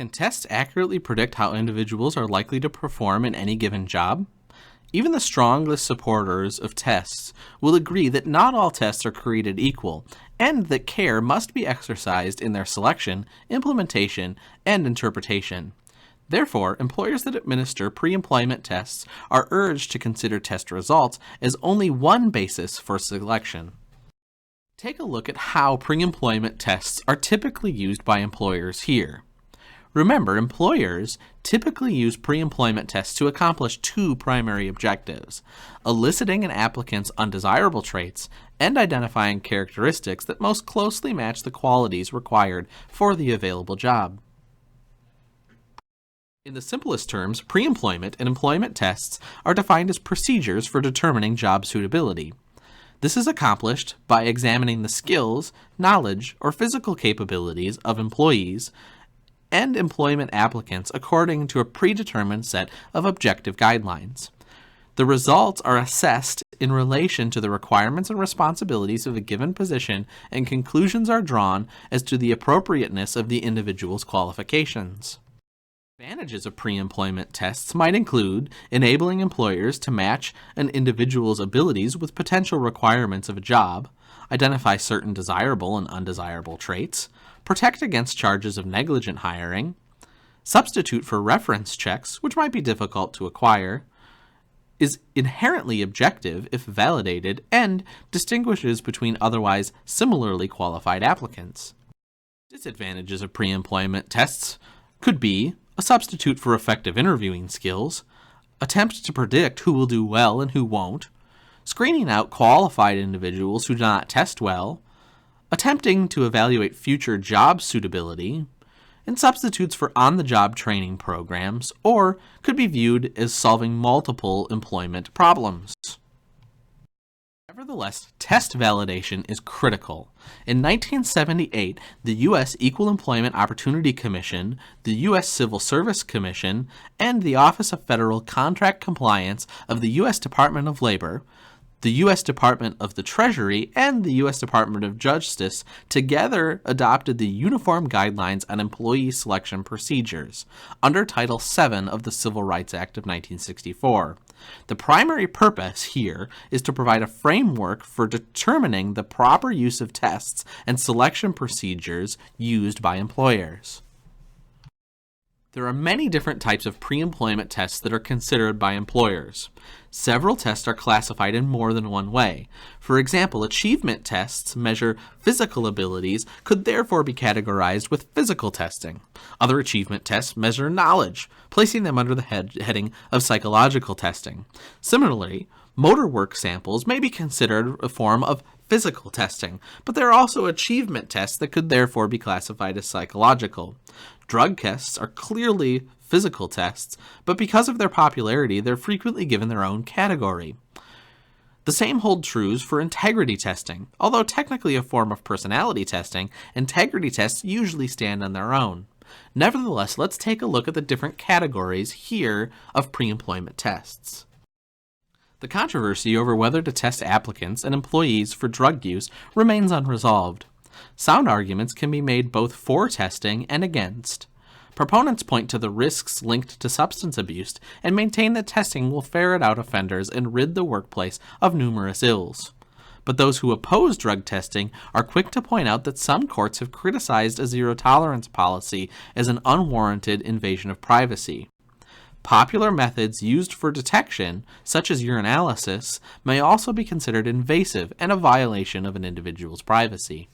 Can tests accurately predict how individuals are likely to perform in any given job? Even the strongest supporters of tests will agree that not all tests are created equal, and that care must be exercised in their selection, implementation, and interpretation. Therefore, employers that administer pre-employment tests are urged to consider test results as only one basis for selection. Take a look at how pre-employment tests are typically used by employers here. Remember, employers typically use pre-employment tests to accomplish two primary objectives: eliciting an applicant's undesirable traits and identifying characteristics that most closely match the qualities required for the available job. In the simplest terms, pre-employment and employment tests are defined as procedures for determining job suitability. This is accomplished by examining the skills, knowledge, or physical capabilities of employees and employment applicants according to a predetermined set of objective guidelines. The results are assessed in relation to the requirements and responsibilities of a given position, and conclusions are drawn as to the appropriateness of the individual's qualifications. Advantages of pre-employment tests might include enabling employers to match an individual's abilities with potential requirements of a job, identify certain desirable and undesirable traits, protect against charges of negligent hiring, substitute for reference checks, which might be difficult to acquire, is inherently objective if validated, and distinguishes between otherwise similarly qualified applicants. Disadvantages of pre-employment tests could be a substitute for effective interviewing skills, attempt to predict who will do well and who won't, screening out qualified individuals who do not test well, attempting to evaluate future job suitability, and substitutes for on-the-job training programs, or could be viewed as solving multiple employment problems. Nevertheless, test validation is critical. In 1978, the U.S. Equal Employment Opportunity Commission, the U.S. Civil Service Commission, and the Office of Federal Contract Compliance of the U.S. Department of Labor, the U.S. Department of the Treasury, and the U.S. Department of Justice together adopted the Uniform Guidelines on Employee Selection Procedures under Title VII of the Civil Rights Act of 1964. The primary purpose here is to provide a framework for determining the proper use of tests and selection procedures used by employers. There are many different types of pre-employment tests that are considered by employers. Several tests are classified in more than one way. For example, achievement tests measure physical abilities, could therefore be categorized with physical testing. Other achievement tests measure knowledge, placing them under the heading of psychological testing. Similarly, motor work samples may be considered a form of physical testing, but there are also achievement tests that could therefore be classified as psychological. Drug tests are clearly physical tests, but because of their popularity, they're frequently given their own category. The same holds true for integrity testing. Although technically a form of personality testing, integrity tests usually stand on their own. Nevertheless, let's take a look at the different categories here of pre-employment tests. The controversy over whether to test applicants and employees for drug use remains unresolved. Sound arguments can be made both for testing and against. Proponents point to the risks linked to substance abuse and maintain that testing will ferret out offenders and rid the workplace of numerous ills. But those who oppose drug testing are quick to point out that some courts have criticized a zero-tolerance policy as an unwarranted invasion of privacy. Popular methods used for detection, such as urinalysis, may also be considered invasive and a violation of an individual's privacy.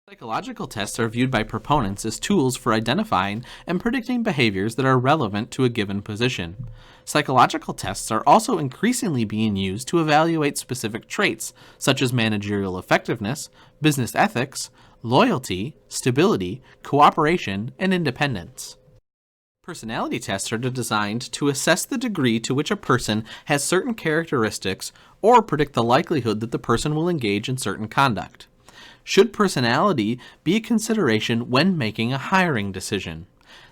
Psychological tests are viewed by proponents as tools for identifying and predicting behaviors that are relevant to a given position. Psychological tests are also increasingly being used to evaluate specific traits, such as managerial effectiveness, business ethics, loyalty, stability, cooperation, and independence. Personality tests are designed to assess the degree to which a person has certain characteristics or predict the likelihood that the person will engage in certain conduct. Should personality be a consideration when making a hiring decision?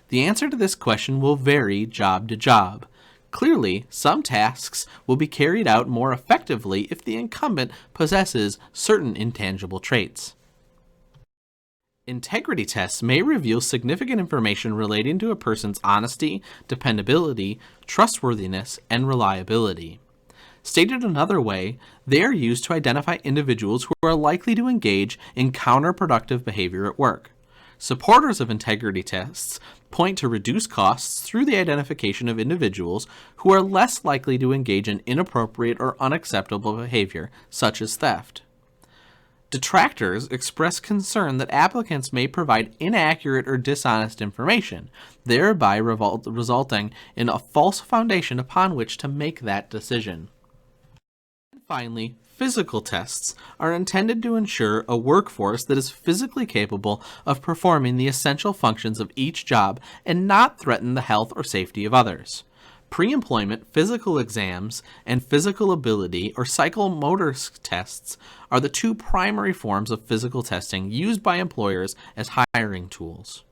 The answer to this question will vary job to job. Clearly, some tasks will be carried out more effectively if the incumbent possesses certain intangible traits. Integrity tests may reveal significant information relating to a person's honesty, dependability, trustworthiness, and reliability. Stated another way, they are used to identify individuals who are likely to engage in counterproductive behavior at work. Supporters of integrity tests point to reduced costs through the identification of individuals who are less likely to engage in inappropriate or unacceptable behavior, such as theft. Detractors express concern that applicants may provide inaccurate or dishonest information, thereby resulting in a false foundation upon which to make that decision. And finally, physical tests are intended to ensure a workforce that is physically capable of performing the essential functions of each job and not threaten the health or safety of others. Pre-employment physical exams and physical ability or psychomotor tests are the two primary forms of physical testing used by employers as hiring tools.